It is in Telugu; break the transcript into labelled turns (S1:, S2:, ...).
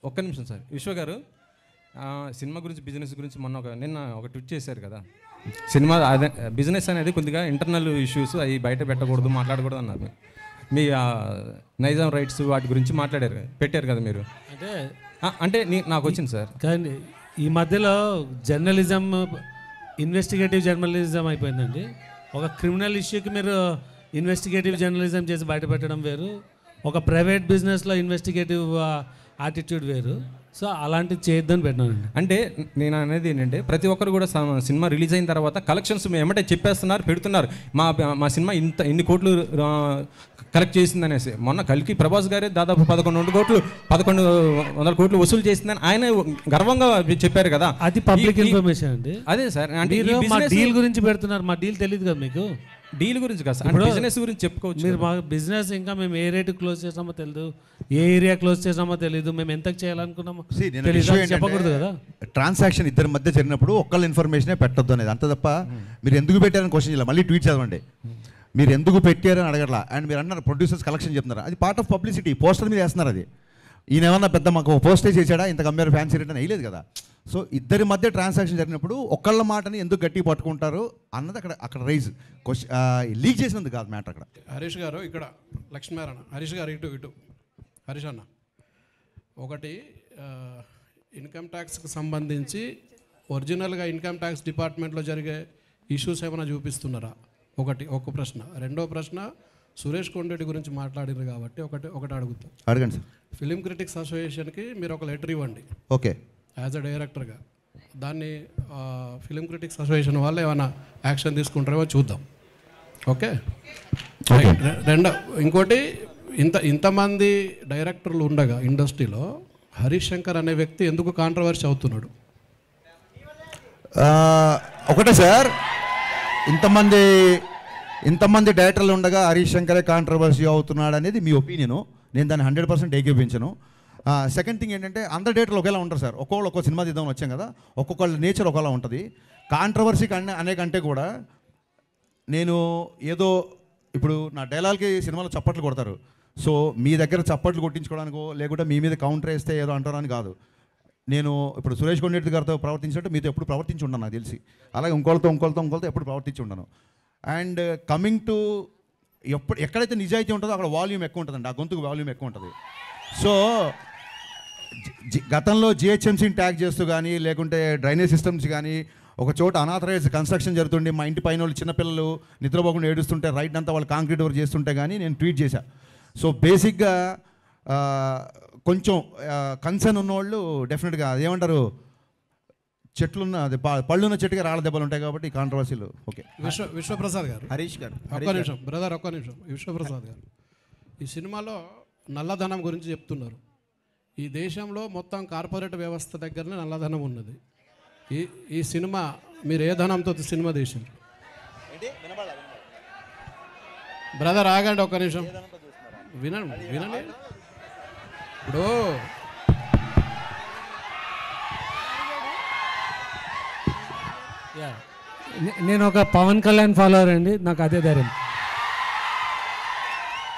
S1: ఒక్క నిమిషం సార్. విశ్వ గారు సినిమా గురించి బిజినెస్ గురించి నిన్న ఒక ట్వీట్ చేశారు కదా, సినిమా అదే బిజినెస్ అనేది కొద్దిగా ఇంటర్నల్ ఇష్యూస్ అవి బయట పెట్టకూడదు, మాట్లాడకూడదు అన్నారు. మీ నైజాం రైట్స్ వాటి గురించి పెట్టారు కదా మీరు. అంటే నాకు వచ్చింది సార్.
S2: కానీ ఈ మధ్యలో జర్నలిజం ఇన్వెస్టిగేటివ్ జర్నలిజం అయిపోయిందండి. ఒక క్రిమినల్ ఇష్యూకి మీరు ఇన్వెస్టిగేటివ్ జర్నలిజం చేసి బయటపెట్టడం వేరు, ఒక ప్రైవేట్ బిజినెస్లో ఇన్వెస్టిగేటివ్ యాటిట్యూడ్ వేరు. సో అలాంటివి చేయొద్దని పెట్టినానండి.
S1: అంటే నేను అనేది ఏంటంటే ప్రతి ఒక్కరు కూడా సినిమా రిలీజ్ అయిన తర్వాత కలెక్షన్స్ ఏమంటే చెప్పేస్తున్నారు, పెడుతున్నారు. మా సినిమా ఇన్ని కోట్లు కలెక్ట్ చేసిందనేసి. మొన్న కల్కి ప్రభాస్ గారే దాదాపు 1100 కోట్లు వసూలు చేసిందని ఆయన గర్వంగా చెప్పారు కదా.
S2: అది పబ్లిక్ ఇన్ఫర్మేషన్ అండి.
S1: అదే సార్, అంటే
S2: మా డీల్ గురించి పెడుతున్నారు. మా డీల్ తెలియదు కదా మీకు.
S1: డీల్ గురించి కాదు సార్, బిజినెస్ గురించి చెప్పుకోవచ్చు.
S2: మీరు మా బిజినెస్ ఇంకా మేము ఏ రేటు క్లోజ్ చేసామో తెలియదు, ఏ ఏరియా క్లోజ్ చేసామో తెలియదు, మేము ఎంతకు చేయాలనుకున్నామో చెప్పకూడదు కదా.
S3: ట్రాన్సాక్షన్ ఇద్దరి మధ్య జరిగినప్పుడు ఒక్కళ్ళ ఇన్ఫర్మేషనే పెట్టొద్దు అనేది అంత తప్ప మీరు ఎందుకు పెట్టారని క్వశ్చన్ చేయాలి. మళ్ళీ ట్వీట్ చదవండి, మీరు ఎందుకు పెట్టారని అడగట్లా. అండ్ మీరు అన్నారు ప్రొడ్యూసర్స్ కలెక్షన్ చెప్తున్నారు, అది పార్ట్ ఆఫ్ పబ్లిసిటీ. పోస్టర్ మీద వేస్తున్నారు. అది ఈయన ఏమన్నా పెద్ద మాకు పోస్టే చేశాడా, ఇంత కంపేర్ ఫ్యాన్సీ రేట్ అని వేయలేదు కదా. సో ఇద్దరి మధ్య ట్రాన్సాక్షన్ జరిగినప్పుడు ఒక్కళ్ళ మాటని ఎందుకు గట్టి పట్టుకుంటారు అన్నది అక్కడ రైజ్ లీక్ చేసినందుకు కాదు మ్యాటర్. అక్కడ
S4: హరీష్ గారు, ఇక్కడ లక్ష్మీనారాయణ, హరీష్ గారు ఇటు హరీష్ అన్న, ఒకటి ఇన్కమ్ ట్యాక్స్కి సంబంధించి ఒరిజినల్గా ఇన్కమ్ ట్యాక్స్ డిపార్ట్మెంట్లో జరిగే ఇష్యూస్ ఏమైనా చూపిస్తున్నారా? ఒక ప్రశ్న. రెండో ప్రశ్న, సురేష్ కొండరెడ్డి గురించి మాట్లాడారు కాబట్టి ఒకటి అడుగుతాం.
S3: అడగండి సార్.
S4: ఫిలిం క్రిటిక్స్ అసోసియేషన్కి మీరు ఒక లెటర్ ఇవ్వండి.
S3: ఓకే,
S4: యాజ్ అ డైరెక్టర్గా దాన్ని ఫిలిం క్రిటిక్స్ అసోసియేషన్ వాళ్ళు ఏమైనా యాక్షన్ తీసుకుంటారేమో చూద్దాం. ఓకే. ఇంకోటి, ఇంతమంది డైరెక్టర్లు ఉండగా ఇండస్ట్రీలో హరీష్ శంకర్ అనే వ్యక్తి ఎందుకు కాంట్రవర్సీ అవుతున్నాడు?
S3: ఒకటే సార్, ఇంతమంది డైరెక్టర్లు ఉండగా హరీష్ శంకరే కాంట్రవర్సీ అవుతున్నాడు అనేది మీ ఒపీనియను. నేను దాన్ని 100% ఏకీపించను. సెకండ్ థింగ్ ఏంటంటే అందరు డైరెక్టర్లు ఒకేలా ఉంటారు సార్. ఒక్కొక్క సినిమా తీద్దామని వచ్చాం కదా, ఒక్కొక్కళ్ళ నేచర్ ఒకలా ఉంటుంది. కాంట్రవర్సీ అనేకంటే కూడా నేను ఏదో ఇప్పుడు నా డైలాగ్కి సినిమాలో చప్పట్లు కొడతారు. సో మీ దగ్గర చప్పట్లు కొట్టించుకోవడానికో లేకుంటే మీ మీద కౌంటర్ వేస్తే ఏదో అంటారని కాదు. నేను ఇప్పుడు సురేష్ కొండరెడ్డి గారితో ప్రవర్తించినట్టు మీతో ఎప్పుడు ప్రవర్తించి ఉండను నాకు తెలిసి. అలాగే ఇంకోళ్ళతో ఎప్పుడు ప్రవర్తించి ఉండను. అండ్ కమింగ్ టు ఎక్కడైతే నిజాయితీ ఉంటుందో అక్కడ వాల్యూమ్ ఎక్కువ ఉంటుందండి, ఆ గొంతుకు వాల్యూమ్ ఎక్కువ ఉంటుంది. సో గతంలో జిహెచ్ఎంసీని ట్యాగ్ చేస్తూ కానీ లేకుంటే డ్రైనేజ్ సిస్టమ్స్ కానీ ఒక చోట అనాథరైజ్ కన్స్ట్రక్షన్ జరుగుతుండే, మా ఇంటి పైన వాళ్ళు చిన్నపిల్లలు నిద్రపోకుండా ఏడుస్తుంటే రైట్ అంతా వాళ్ళు కాంక్రీట్ వర్క్ చేస్తుంటే కానీ నేను ట్వీట్ చేశా. సో బేసిక్గా కొంచెం కన్సర్న్ ఉన్నవాళ్ళు డెఫినెట్గా అదేమంటారు, చెట్లున్న అది పళ్ళున్న చెట్టుగా రాళ్ళ దెబ్బలు ఉంటాయి కాబట్టి కాంట్రవర్సీలు. ఓకే.
S4: విశ్వప్రసాద్ గారు,
S3: హరీష్ గారు
S4: ఒక్క నిమిషం బ్రదర్, ఒక్క నిమిషం. విశ్వప్రసాద్ గారు, ఈ సినిమాలో నల్లధనం గురించి చెప్తున్నారు. ఈ దేశంలో మొత్తం కార్పొరేట్ వ్యవస్థ దగ్గరనే నల్లధనం ఉన్నది. ఈ సినిమా మీరు ఏ ధనంతో సినిమా తీసిండ్రు? బ్రదర్ ఆగండి ఒక్క నిమిషం, వినండి. ఇప్పుడు
S2: నేను ఒక పవన్ కళ్యాణ్ ఫాలోవర్ అండి, నాకు అదే ధైర్యం.